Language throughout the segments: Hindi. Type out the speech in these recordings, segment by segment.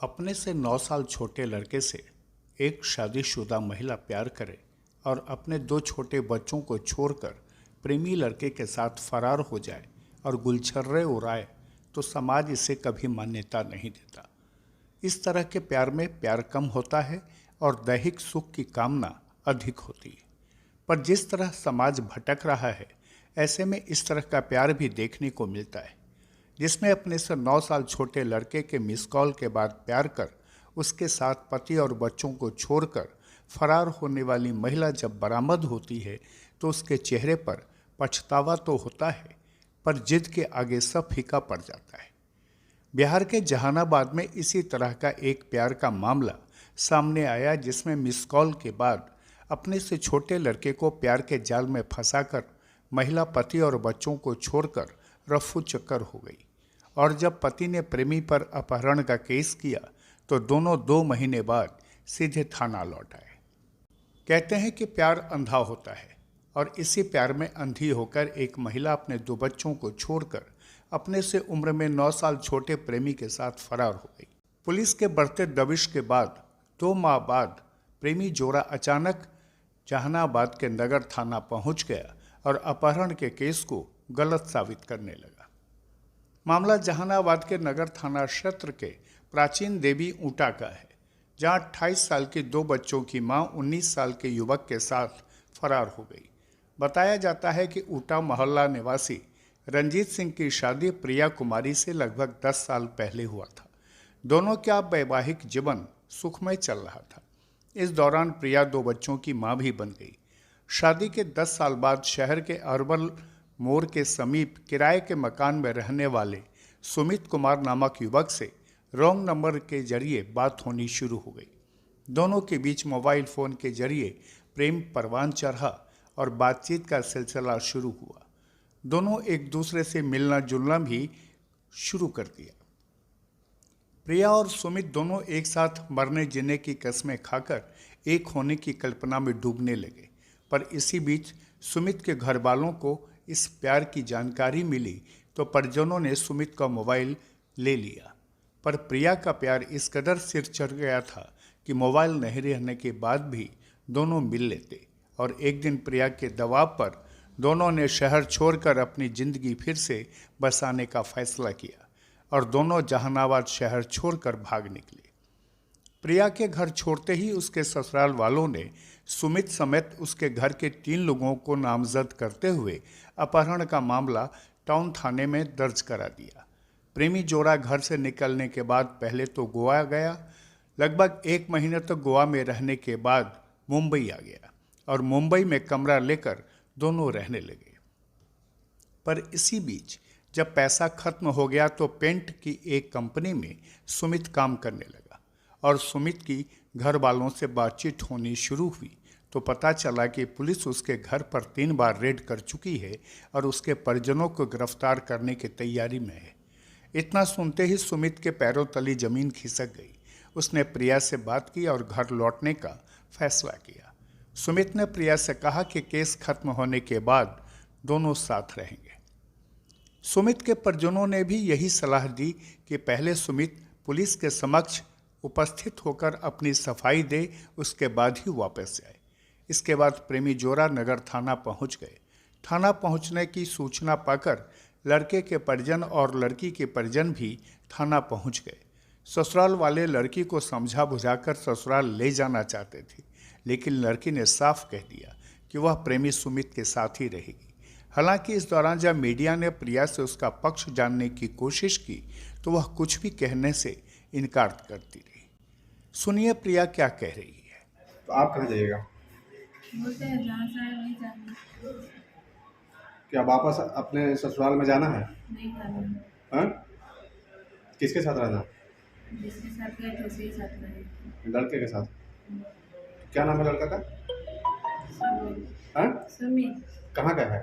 अपने से 9 साल छोटे लड़के से एक शादीशुदा महिला प्यार करे और अपने 2 छोटे बच्चों को छोड़कर प्रेमी लड़के के साथ फरार हो जाए और गुलछर्रे उड़ाए तो समाज इसे कभी मान्यता नहीं देता। इस तरह के प्यार में प्यार कम होता है और दैहिक सुख की कामना अधिक होती है। पर जिस तरह समाज भटक रहा है, ऐसे में इस तरह का प्यार भी देखने को मिलता है, जिसमें अपने से 9 साल छोटे लड़के के मिस कॉल के बाद प्यार कर उसके साथ पति और बच्चों को छोड़कर फरार होने वाली महिला जब बरामद होती है तो उसके चेहरे पर पछतावा तो होता है, पर जिद के आगे सब फीका पड़ जाता है। बिहार के जहानाबाद में इसी तरह का एक प्यार का मामला सामने आया, जिसमें मिस कॉल के बाद अपने से छोटे लड़के को प्यार के जाल में फंसाकर महिला पति और बच्चों को छोड़कर रफू चक्कर हो गई और जब पति ने प्रेमी पर अपहरण का केस किया तो दोनों 2 महीने बाद सीधे थाना लौट आए। कहते हैं कि प्यार अंधा होता है और इसी प्यार में अंधी होकर एक महिला अपने 2 बच्चों को छोड़कर अपने से उम्र में 9 साल छोटे प्रेमी के साथ फरार हो गई। पुलिस के बढ़ते दबिश के बाद 2 माह बाद प्रेमी जोड़ा अचानक जहानाबाद के नगर थाना पहुंच गया और अपहरण के केस को गलत साबित करने लगा। मामला जहानाबाद के नगर थाना क्षेत्र के प्राचीन देवी ऊंटा का है, जहां 28 साल के 2 बच्चों की मां 19 साल के युवक के साथ फरार हो गई। बताया जाता है कि ऊंटा मोहल्ला निवासी रंजीत सिंह की शादी प्रिया कुमारी से लगभग 10 साल पहले हुआ था। दोनों का वैवाहिक जीवन सुखमय चल रहा था। इस दौरान प्रिया 2 बच्चों की मां भी बन गई। शादी के 10 साल बाद शहर के अर्बन मोड़ के समीप किराए के मकान में रहने वाले सुमित कुमार नामक युवक से रॉन्ग नंबर के जरिए बात होनी शुरू हो गई। दोनों के बीच मोबाइल फ़ोन के जरिए प्रेम परवान चढ़ा और बातचीत का सिलसिला शुरू हुआ। दोनों एक दूसरे से मिलना जुलना भी शुरू कर दिया। प्रिया और सुमित दोनों एक साथ मरने जीने की कस्में खाकर एक होने की कल्पना में डूबने लगे। पर इसी बीच सुमित के घर वालों को इस प्यार की जानकारी मिली तो परिजनों ने सुमित का मोबाइल ले लिया। पर प्रिया का प्यार इस कदर सिर चढ़ गया था कि मोबाइल नहीं रहने के बाद भी दोनों मिल लेते और एक दिन प्रिया के दबाव पर दोनों ने शहर छोड़कर अपनी जिंदगी फिर से बसाने का फैसला किया और दोनों जहानाबाद शहर छोड़कर भाग निकले। प्रिया के घर छोड़ते ही उसके ससुराल वालों ने सुमित समेत उसके घर के 3 लोगों को नामजद करते हुए अपहरण का मामला टाउन थाने में दर्ज करा दिया। प्रेमी जोड़ा घर से निकलने के बाद पहले तो गोवा गया। लगभग 1 महीने तक गोवा में रहने के बाद मुंबई आ गया और मुंबई में कमरा लेकर दोनों रहने लगे। पर इसी बीच जब पैसा खत्म हो गया तो पेंट की एक कंपनी में सुमित काम करने लगा और सुमित की घर वालों से बातचीत होनी शुरू हुई तो पता चला कि पुलिस उसके घर पर 3 बार रेड कर चुकी है और उसके परिजनों को गिरफ्तार करने की तैयारी में है। इतना सुनते ही सुमित के पैरों तली जमीन खिसक गई। उसने प्रिया से बात की और घर लौटने का फैसला किया। सुमित ने प्रिया से कहा कि केस खत्म होने के बाद दोनों साथ रहेंगे। सुमित के परिजनों ने भी यही सलाह दी कि पहले सुमित पुलिस के समक्ष उपस्थित होकर अपनी सफाई दे, उसके बाद ही वापस जाए। इसके बाद प्रेमी जोड़ा नगर थाना पहुंच गए। थाना पहुंचने की सूचना पाकर लड़के के परिजन और लड़की के परिजन भी थाना पहुंच गए। ससुराल वाले लड़की को समझा बुझाकर ससुराल ले जाना चाहते थे, लेकिन लड़की ने साफ कह दिया कि वह प्रेमी सुमित के साथ ही रहेगी। हालांकि इस दौरान जब मीडिया ने प्रिया से उसका पक्ष जानने की कोशिश की तो वह कुछ भी कहने से इनकार करती रही। सुनिए प्रिया क्या कह रही है। तो आप कहाँ जाइएगा? बोलते हैं जहाँ से आए वहीं जाना। क्या वापस अपने ससुराल में जाना है? नहीं जाना। हाँ? किसके साथ रहना? जिसके साथ गए थे उसी के साथ रहे। लड़के के साथ। क्या नाम है लड़का का? सुमित। हाँ? सुमित। कहाँ का है?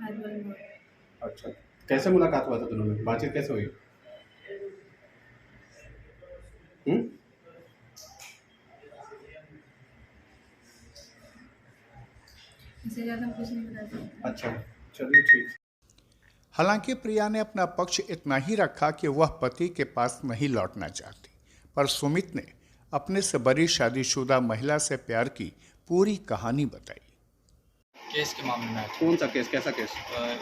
अर्बन मोड़। अच्छा, कैसे मुलाकात हुआ था दोनों में? बातचीत कैसे हुई? इससे ज़्यादा कुछ नहीं बता सकते। अच्छा, चलिए ठीक। हालांकि प्रिया ने अपना पक्ष इतना ही रखा कि वह पति के पास नहीं लौटना चाहती, पर सुमित ने अपने से बड़ी शादीशुदा महिला से प्यार की पूरी कहानी बताई। केस के मामले में आया था। कौन सा केस, कैसा केस?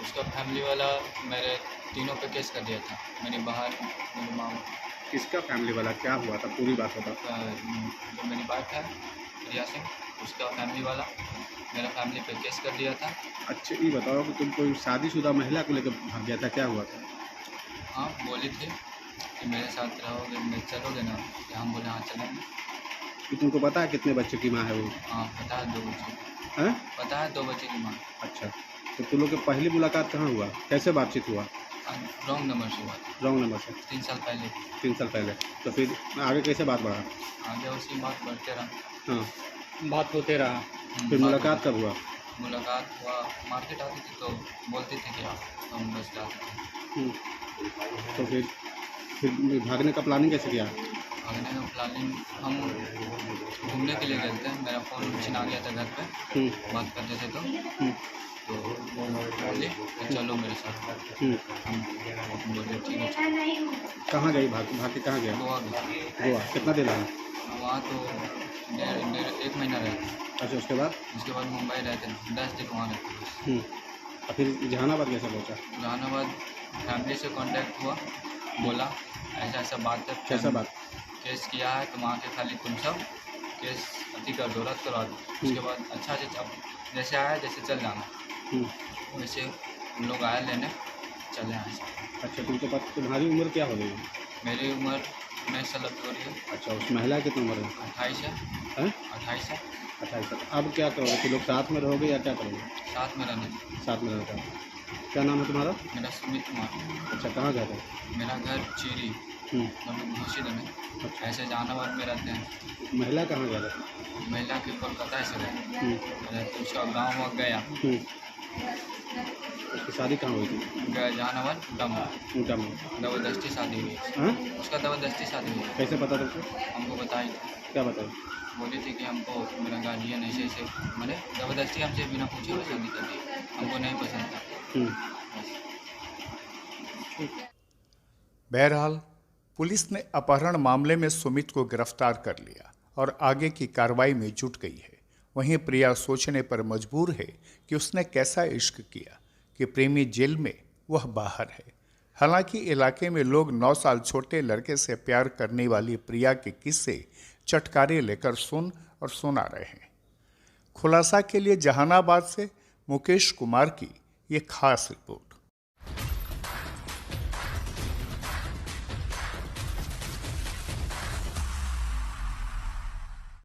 उसका फैमिली वाला मेरे तीनों पे केस कर दिया था। मेरी बहन, मेरी माँ, किसका फैमिली वाला, क्या हुआ था, पूरी बात बता। जो मेरी वाइफ है रिया सिंह, उसका फैमिली वाला मेरा फैमिली पे केस कर दिया था। अच्छा ये बताओ कि तुम कोई शादीशुदा महिला को लेकर भाग गया था, क्या हुआ था? हाँ, बोली थी कि मेरे साथ रहोगे, मैं चलोगे ना? कि हम बोले हाँ चलेंगे। कि तुमको पता है कितने बच्चे की माँ है वो? हाँ पता है, 2 बच्चे। हैं? पता है 2 बच्चे की माँ। अच्छा, तो तुम लोग की पहली मुलाकात कहाँ हुआ, कैसे बातचीत हुआ? रॉन्ग नंबर से हुआ था, रॉन्ग नंबर से? 3 साल पहले। 3 साल पहले। तो फिर आगे कैसे बात बढ़ा? आगे उसकी बात बढ़ते रहा। हाँ, बात होते रहा। फिर बात मुलाकात कब हुआ? मुलाकात हुआ, मार्केट आती थी तो बोलती थी कि आप, हम बस जाते थे। तो फिर भागने का प्लानिंग कैसे किया? भागने का प्लानिंग, हम घूमने के लिए गए थे। मेरा फ़ोन छिना गया था घर पे, बात करते थे तो वो बोले कि चलो मेरे साथ। हम बोले ठीक है चलो। कहाँ गई, भाग के कहाँ गया? गोवा गए। गोवा कितना दिन रहा? वहाँ तो 1 महीना रहे थे। अच्छा, उसके बाद? उसके बाद मुंबई रहते, 10 दिन वहाँ रहते। और फिर जहानाबाद कैसे पहुँचा? जहानाबाद फैमिली से कांटेक्ट हुआ, बोला ऐसा ऐसा बात है। कैसा बात? केस किया है तो वहाँ के खाली तुम सब केस अति कर दो, रद्द करवा दो। उसके बाद अच्छा से अब जैसे आया जैसे चल जाना, वैसे हम लोग आए लेने, चले आए। अच्छा, तुमको पता, तुम्हारी उम्र क्या हो गई? मेरी उम्र 19 साल हो रही है। अच्छा, उस महिला की उम्र है? 28 है। हैं? 28 है। 28 साल। अब क्या करोगे, तुम लोग साथ में रहोगे या क्या करोगे? साथ में रहने। साथ में रहता। क्या नाम है तुम्हारा? मेरा सुमित कुमार। अच्छा, कहाँ घर है? मेरा घर चीरी, हम लोग घोषित में ऐसे जहानाबाद में रहते हैं। महिला कहाँ घर है? महिला के कोलकाता से रहते, उसका गाँव गया। उसकी शादी कहाँ हुई थी? गया जहानाबाद डम, ऊँटा में। ज़बरदस्ती शादी हुई। हाँ? उसका ज़बरदस्ती शादी हुई। कैसे पता तुमको? हमको बताई, क्या बताई? बोली थी कि हमको मेरा गार्जियन ऐसे ऐसे मैंने ज़बरदस्ती हमसे बिना पूछे हुए शादी कर दी, हमको नहीं पसंद था। बहरहाल पुलिस ने अपहरण मामले में सुमित को गिरफ्तार कर लिया और आगे की कार्रवाई में जुट गई है। वहीं प्रिया सोचने पर मजबूर है कि उसने कैसा इश्क किया कि प्रेमी जेल में, वह बाहर है। हालांकि इलाके में लोग 9 साल छोटे लड़के से प्यार करने वाली प्रिया के किस्से चटकारे लेकर सुन और सुना रहे हैं। खुलासा के लिए जहानाबाद से मुकेश कुमार की ये खास रिपोर्ट।